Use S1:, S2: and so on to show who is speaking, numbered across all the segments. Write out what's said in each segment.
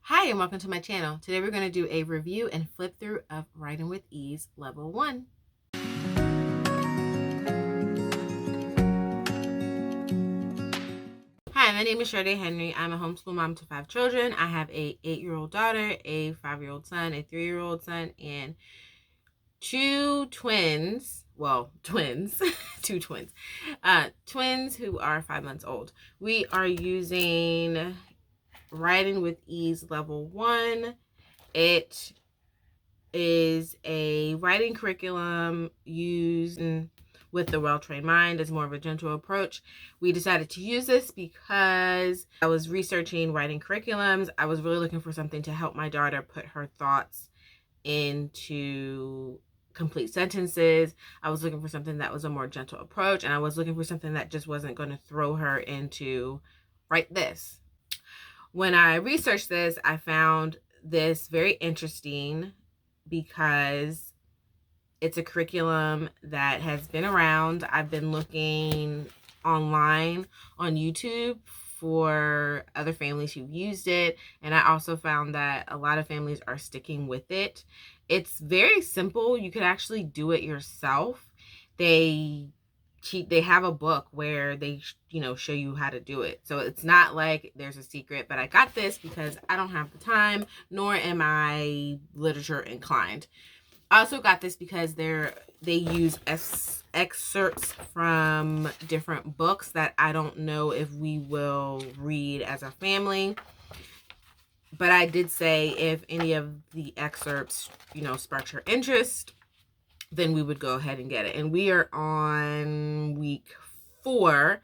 S1: Hi and welcome to my channel. Today we're going to do a review and flip through of Writing with Ease Level 1. Hi, my name is Shardae Henry. I'm a homeschool mom to 5 children. I have a 8-year-old daughter, a 5-year-old son, a 3-year-old son, and 2 twins. Well, twins. 2 twins. Twins who are 5 months old. We are using Writing with Ease Level 1. It is a writing curriculum used with the well-trained mind as more of a gentle approach. We decided to use this because I was researching writing curriculums. I was really looking for something to help my daughter put her thoughts into complete sentences. I was looking for something that was a more gentle approach, and I was looking for something that just wasn't going to throw her into write this. When I researched this, I found this very interesting because it's a curriculum that has been around. I've been looking online on YouTube for other families who've used it, and I also found that a lot of families are sticking with it. It's very simple. You could actually do it yourself. They have a book where they show you how to do it, so it's not like there's a secret. But I got this because I don't have the time, nor am I literature inclined. I also got this because they use excerpts from different books that I don't know if we will read as a family. But I did say if any of the excerpts sparked your interest, then we would go ahead and get it. And we are on week 4,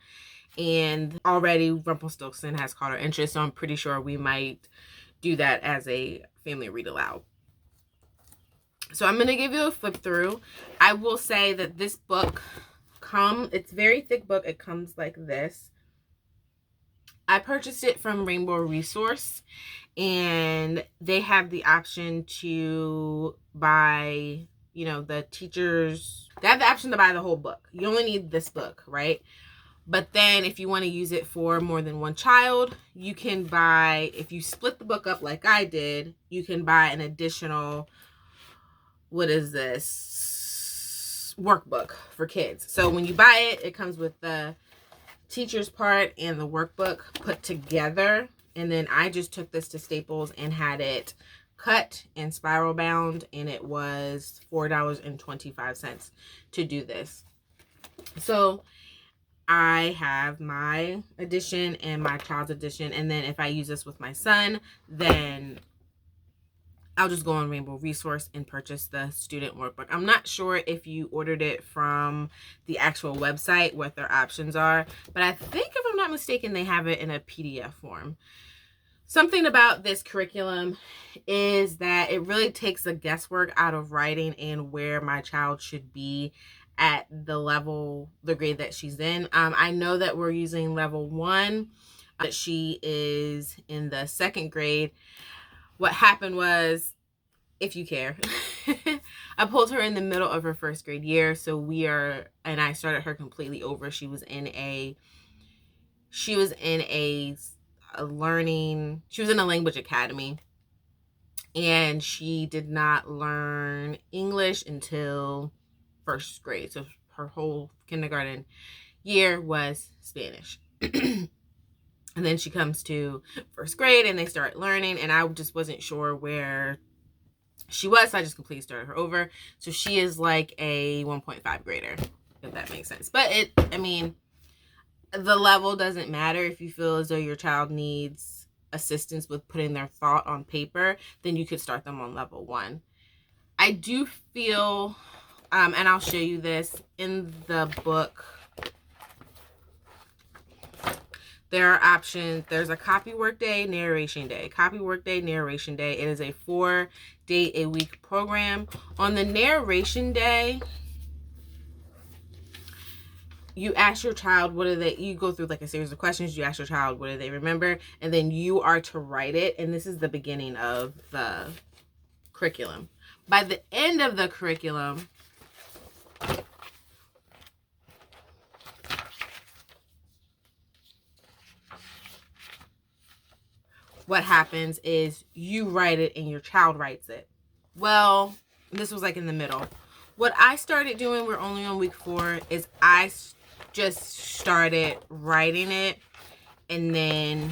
S1: and already Rumpelstiltskin has caught our interest, so I'm pretty sure we might do that as a family read aloud. So I'm going to give you a flip through. I will say that this book it's a very thick book. It comes like this. I purchased it from Rainbow Resource, and they have the option to buy, the teachers, they have the option to buy the whole book. You only need this book, right? But then if you want to use it for more than one child, you can buy, if you split the book up like I did, you can buy an additional, what is this, workbook for kids. So when you buy it, it comes with the teacher's part and the workbook put together. And then I just took this to Staples and had it cut and spiral bound, and it was $4.25 to do this. So I have my edition and my child's edition, and then if I use this with my son, then I'll just go on Rainbow Resource and purchase the student workbook. I'm not sure if you ordered it from the actual website, what their options are, but I think, if I'm not mistaken, they have it in a PDF form. Something about this curriculum is that it really takes the guesswork out of writing and where my child should be at the grade that she's in. I know that we're using level 1, but she is in the 2nd grade. What happened was, if you care, I pulled her in the middle of her 1st grade year. So and I started her completely over. She was in a language academy, and she did not learn English until 1st grade. So her whole kindergarten year was Spanish. And then she comes to 1st grade and they start learning, and I just wasn't sure where she was, so I just completely started her over. So she is like a 1.5 grader, if that makes sense. But the level doesn't matter. If you feel as though your child needs assistance with putting their thought on paper, then you could start them on level 1. I do feel, and I'll show you this in the book, there are options. There's a copy work day, narration day. Copy work day, narration day. It is a 4-day-a-week program. On the narration day, you ask your child you go through like a series of questions. You ask your child what do they remember, and then you are to write it. And this is the beginning of the curriculum. By the end of the curriculum, what happens is you write it and your child writes it. Well, this was like in the middle. What I started doing, we're only on week 4, is I just started writing it, and then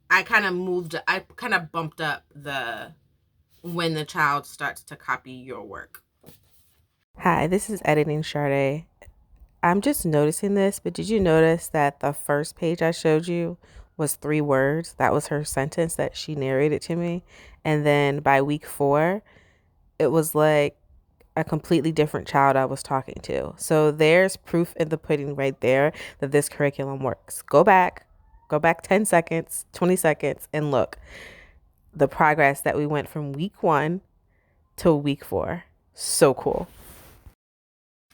S1: I kind of bumped up the when the child starts to copy your work.
S2: Hi, this is Editing Shardae. I'm just noticing this, but did you notice that the first page I showed you was 3 words? That was her sentence that she narrated to me. And then by week 4, it was like a completely different child I was talking to. So there's proof in the pudding right there that this curriculum works. Go back 10 seconds, 20 seconds, and look. The progress that we went from week 1 to week 4. So cool.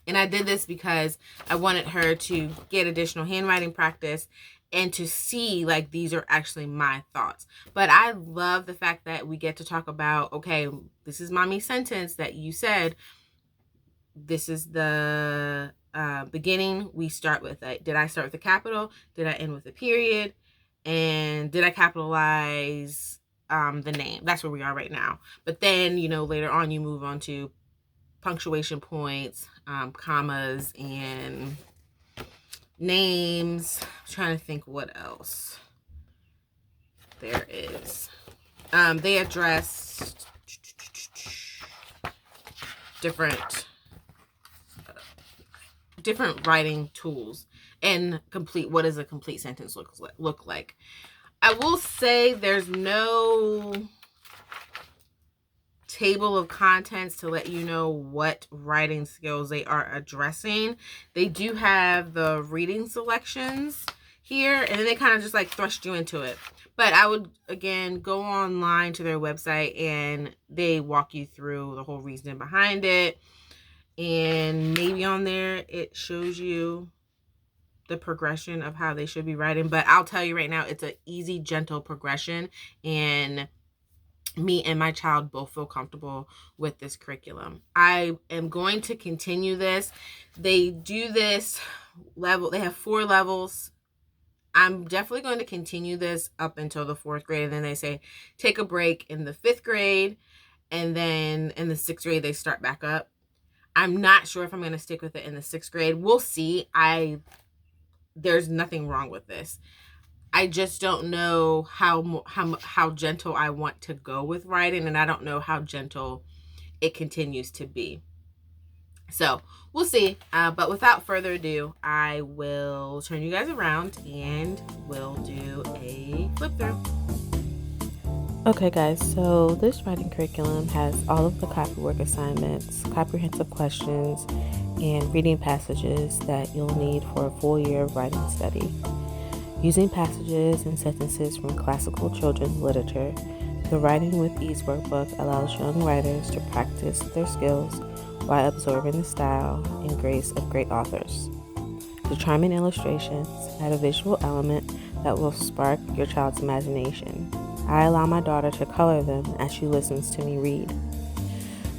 S1: And I did this because I wanted her to get additional handwriting practice and to see like these are actually my thoughts. But I love the fact that we get to talk about, okay, this is mommy's sentence that you said. This is the beginning. We start with it. Did I start with a capital? Did I end with a period? And did I capitalize the name? That's where we are right now. But then, later on you move on to punctuation points, commas, and names. I'm trying to think what else there is. They address different writing tools and what does a complete sentence look like. I will say there's no table of contents to let you know what writing skills they are addressing. They do have the reading selections here, and then they kind of just like thrust you into it. But I would, again, go online to their website and they walk you through the whole reasoning behind it. And maybe on there it shows you the progression of how they should be writing. But I'll tell you right now, it's an easy, gentle progression, and me and my child both feel comfortable with this curriculum. I am going to continue this. They do this level. They have 4 levels. I'm definitely going to continue this up until the 4th grade. And then they say, take a break in the 5th grade. And then in the 6th grade, they start back up. I'm not sure if I'm going to stick with it in the 6th grade. We'll see. There's nothing wrong with this. I just don't know how gentle I want to go with writing, and I don't know how gentle it continues to be. So we'll see. But without further ado, I will turn you guys around and we'll do a flip through.
S2: Okay guys, so this writing curriculum has all of the copywork assignments, comprehensive questions, and reading passages that you'll need for a full year of writing study. Using passages and sentences from classical children's literature, the Writing with Ease workbook allows young writers to practice their skills while absorbing the style and grace of great authors. The charming illustrations add a visual element that will spark your child's imagination. I allow my daughter to color them as she listens to me read.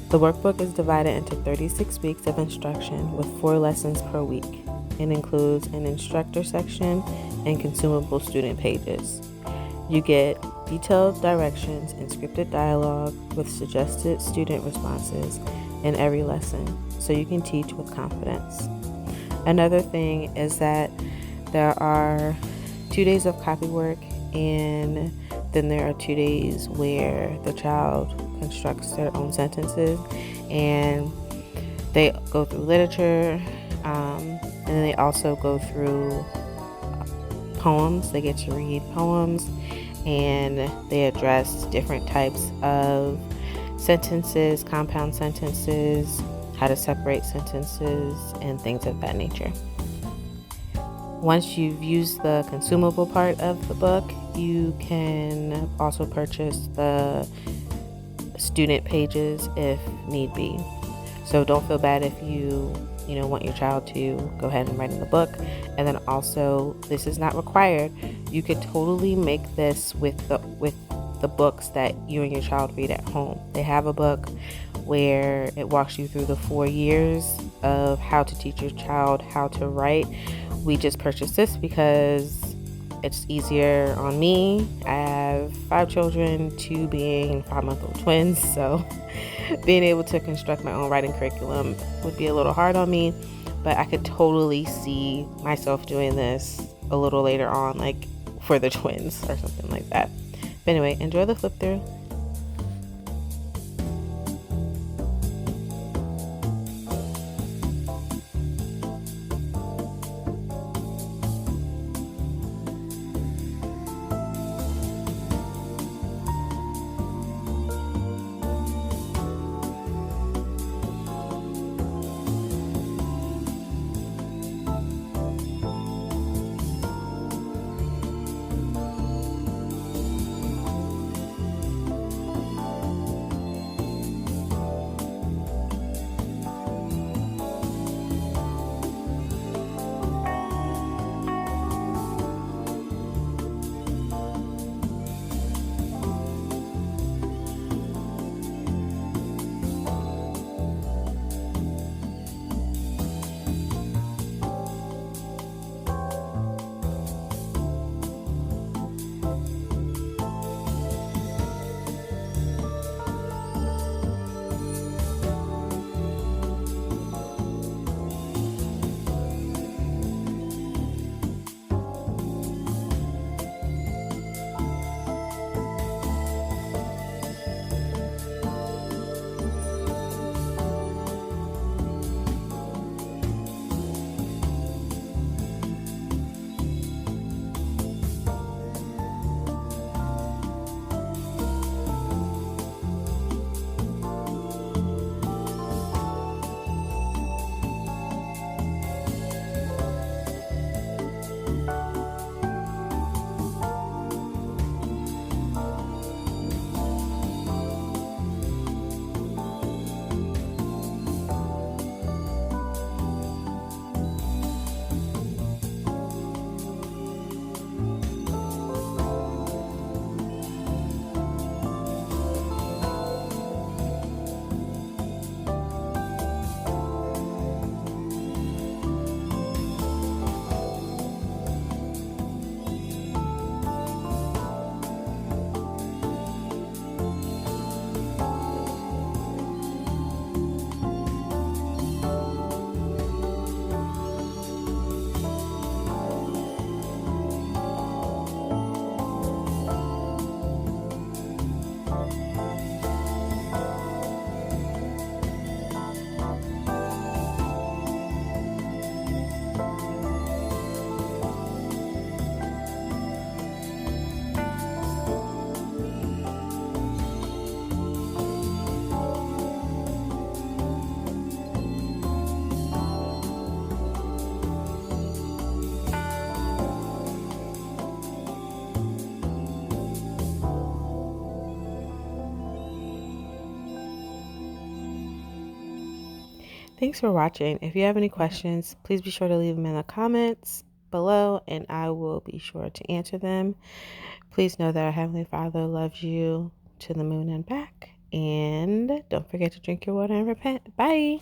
S2: The workbook is divided into 36 weeks of instruction with 4 lessons per week. It includes an instructor section and consumable student pages. You get detailed directions and scripted dialogue with suggested student responses in every lesson, so you can teach with confidence. Another thing is that there are 2 days of copywork, and then there are 2 days where the child constructs their own sentences, and they go through literature, and then they also go through poems. They get to read poems, and they address different types of sentences, compound sentences, how to separate sentences, and things of that nature. Once you've used the consumable part of the book, you can also purchase the student pages if need be. So don't feel bad if you want your child to go ahead and write in the book. And then also, this is not required. You could totally make this with the books that you and your child read at home. They have a book where it walks you through the 4 years of how to teach your child how to write. We just purchased this because It's easier on me. I have 5 children, 2 being 5-month-old twins, so being able to construct my own writing curriculum would be a little hard on me, but I could totally see myself doing this a little later on, like for the twins or something like that. But anyway, enjoy the flip through. Thanks for watching. If you have any questions, please be sure to leave them in the comments below and I will be sure to answer them. Please know that our Heavenly Father loves you to the moon and back. And don't forget to drink your water and repent. Bye.